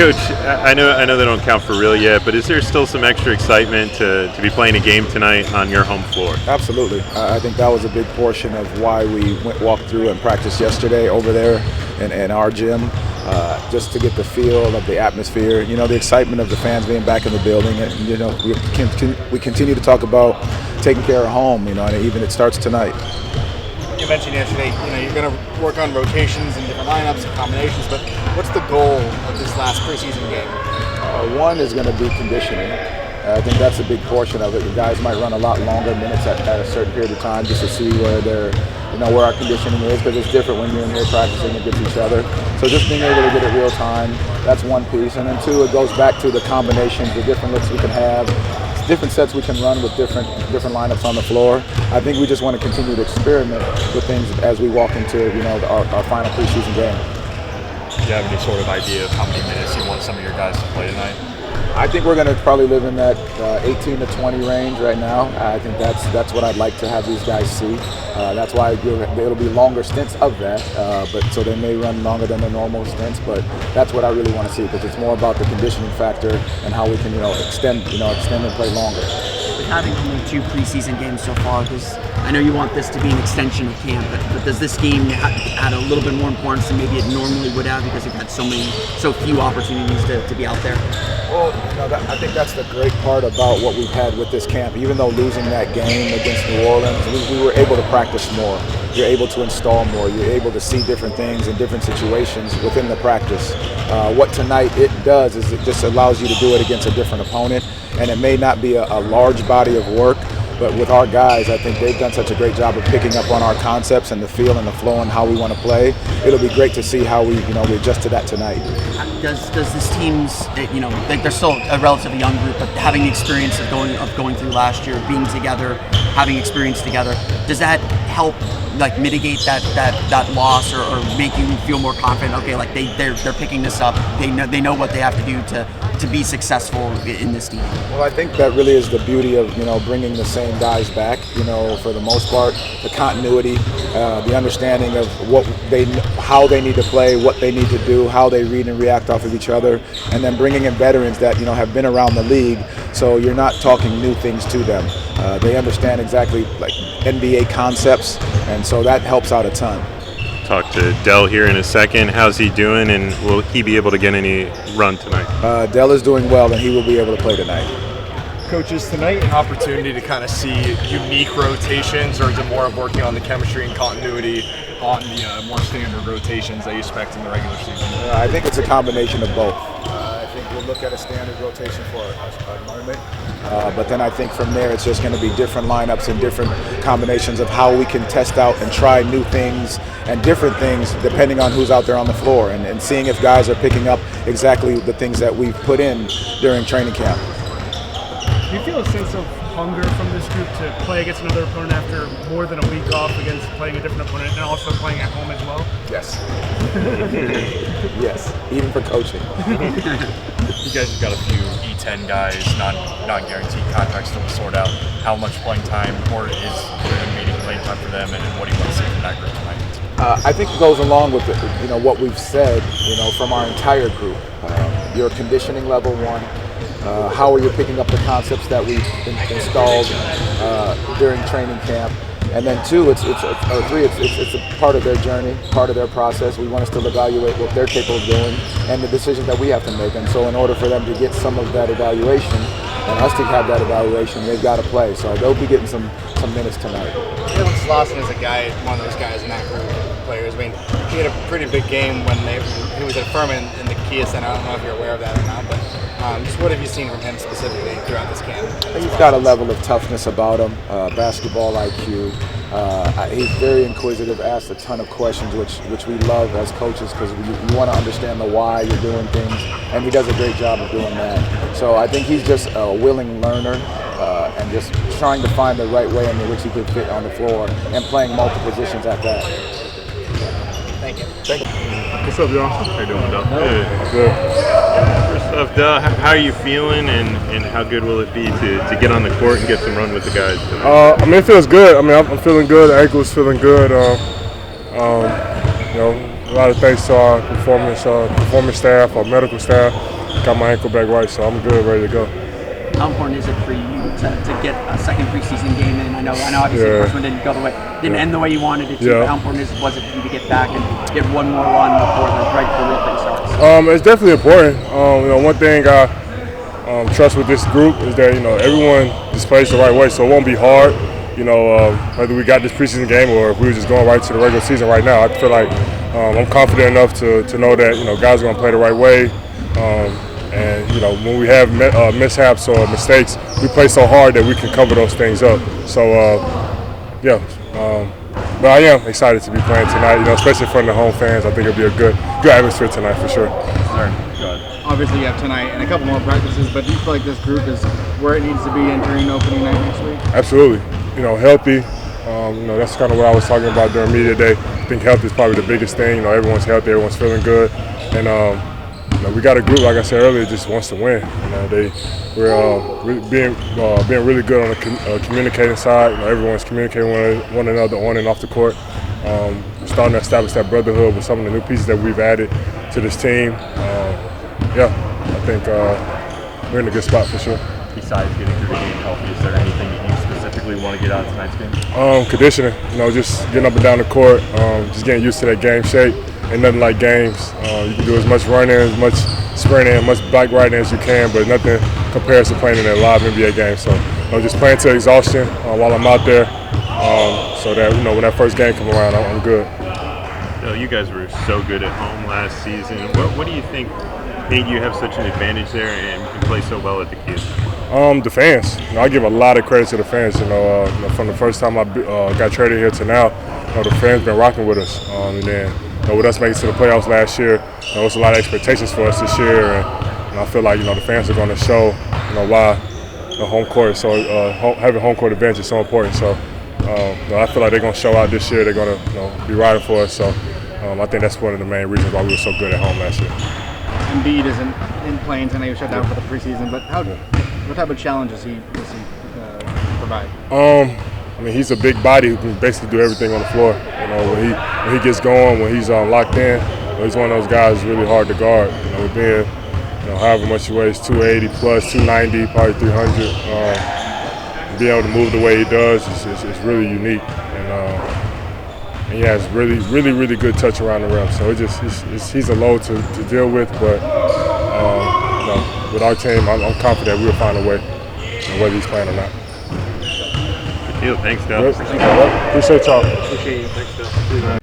Coach, I know they don't count for real yet, but is there still some extra excitement to be playing a game tonight on your home floor? Absolutely. I think that was a big portion of why we walked through and practiced yesterday over there in our gym, just to get the feel of the atmosphere, the excitement of the fans being back in the building. And, we continue to talk about taking care of home, and even it starts tonight. You mentioned yesterday, you're going to work on rotations and different lineups and combinations, but what's the goal of this last preseason game? One is going to be conditioning. I think that's a big portion of it. The guys might run a lot longer minutes at a certain period of time just to see where where our conditioning is, because it's different when you're in here practicing against each other. So just being able to get it real time, that's one piece. And then two, it goes back to the combinations, the different looks we can have, different sets we can run with different lineups on the floor. I think we just want to continue to experiment with things as we walk into our final preseason game. Do you have any sort of idea of how many minutes you want some of your guys to play tonight? I think we're going to probably live in that 18 to 20 range right now. I think that's what I'd like to have these guys see. That's why it'll be longer stints of that, but so they may run longer than their normal stints. But that's what I really want to see, because it's more about the conditioning factor and how we can extend and play longer. With having only 2 preseason games so far, I know you want this to be an extension of camp, but does this game add a little bit more importance than maybe it normally would have, because you've had so few opportunities to be out there? Well, I think that's the great part about what we've had with this camp. Even though losing that game against New Orleans, we were able to practice more. You're able to install more. You're able to see different things in different situations within the practice. What tonight it does is it just allows you to do it against a different opponent, and it may not be a large body of work, but with our guys, I think they've done such a great job of picking up on our concepts and the feel and the flow and how we want to play. It'll be great to see how we adjust to that tonight. Does this team's, they're still a relatively young group, but having the experience of going through last year, being together, having experience together, does that help mitigate that loss or make you feel more confident? Okay, they're picking this up. They know what they have to do to be successful in this team. Well, I think that really is the beauty of bringing the same guys back. For the most part, the continuity, the understanding of how they need to play, what they need to do, how they read and react off of each other, and then bringing in veterans that have been around the league. So you're not talking new things to them. They understand exactly NBA concepts, and so that helps out a ton. Talk to Dell here in a second. How's he doing, and will he be able to get any run tonight? Dell is doing well, and he will be able to play tonight. Coaches, tonight an opportunity to kind of see unique rotations, or is it more of working on the chemistry and continuity on the more standard rotations that you expect in the regular season? I think it's a combination of both. I think we'll look at a standard rotation for a moment, but then I think from there it's just going to be different lineups and different combinations of how we can test out and try new things and different things depending on who's out there on the floor, and seeing if guys are picking up exactly the things that we've put in during training camp. Do you feel a sense of hunger from this group to play against another opponent after more than a week off against playing a different opponent and also playing at home as well? Yes. Yes, even for coaching. You guys have got a few E10 guys, non-guaranteed contracts to sort out. How much playing time, or is there meeting playing time for them, and what do you want to see from that group tonight? I think it goes along with what we've said, from our entire group. Your conditioning level, one. How are you picking up the concepts that we've installed during training camp? And then two, it's a part of their journey, part of their process. We want to still evaluate what they're capable of doing and the decisions that we have to make. And so in order for them to get some of that evaluation and us to have that evaluation, they've got to play. So they'll be getting some minutes tonight. Jalen Slauson is one of those guys in that group of players. I mean, he had a pretty big game when he was at Furman in the Kia Center. I don't know if you're aware of that or not, but just what have you seen from him specifically throughout this camp? He's got a level of toughness about him, basketball IQ. He's very inquisitive, asks a ton of questions, which we love as coaches, because you want to understand the why you're doing things, and he does a great job of doing that. So I think he's just a willing learner and just trying to find the right way in which he could fit on the floor and playing multiple positions at that. Thank you. What's up, y'all? How you doing, Dell? Good. First off, Dell, how are you feeling, and how good will it be to get on the court and get some run with the guys tonight? It feels good. I'm feeling good. The ankle's feeling good. A lot of thanks to our performance staff, our medical staff. Got my ankle back right, so I'm good, ready to go. How important is it for you to get a second preseason game in? I know obviously the first one didn't end the way you wanted it to, but how important was it for you to get back and get one more run before the real thing starts? It's definitely important. One thing I trust with this group is that everyone just plays the right way, so it won't be hard. Whether we got this preseason game or if we were just going right to the regular season right now, I feel like I'm confident enough to know that guys are going to play the right way. And when we have mishaps or mistakes, we play so hard that we can cover those things up. So but I am excited to be playing tonight. Especially in front of the home fans. I think it'll be a good atmosphere tonight for sure. Obviously, you have tonight and a couple more practices, but do you feel like this group is where it needs to be entering opening night next week? Absolutely. Healthy. That's kind of what I was talking about during media day. I think health is probably the biggest thing. Everyone's healthy, everyone's feeling good, and we got a group, like I said earlier, just wants to win. We're being really good on the communicating side. Everyone's communicating with one another on and off the court. We're starting to establish that brotherhood with some of the new pieces that we've added to this team. I think we're in a good spot for sure. Besides getting through the game healthy, is there anything that you specifically want to get out of tonight's game? Conditioning. Just getting up and down the court, just getting used to that game shape. Ain't nothing like games. You can do as much running, as much sprinting, as much bike riding as you can, but nothing compares to playing in a live NBA game. So just playing to exhaustion while I'm out there, so that when that first game comes around, I'm good. You guys were so good at home last season. What do you think made you have such an advantage there and play so well at the Kids? The fans. I give a lot of credit to the fans. From the first time I got traded here to now, the fans been rocking with us. And then with us making it to the playoffs last year, there was a lot of expectations for us this year, and I feel like the fans are going to show why the home court having home court advantage is so important. So I feel like they're going to show out this year. They're going to be riding for us. So I think that's one of the main reasons why we were so good at home last year. Embiid isn't in Plains. I know you shut down for the preseason, but what type of challenges does he provide? He's a big body who can basically do everything on the floor. When he gets going, when he's locked in, he's one of those guys who's really hard to guard. With being, however much he weighs, 280 plus, 290, probably 300. Being able to move the way he does is really unique. And he has really good touch around the rim. So he's a load to deal with, but with our team, I'm confident we'll find a way, whether he's playing or not. Thanks, Dub. Appreciate y'all. Appreciate you. Thanks, Dub.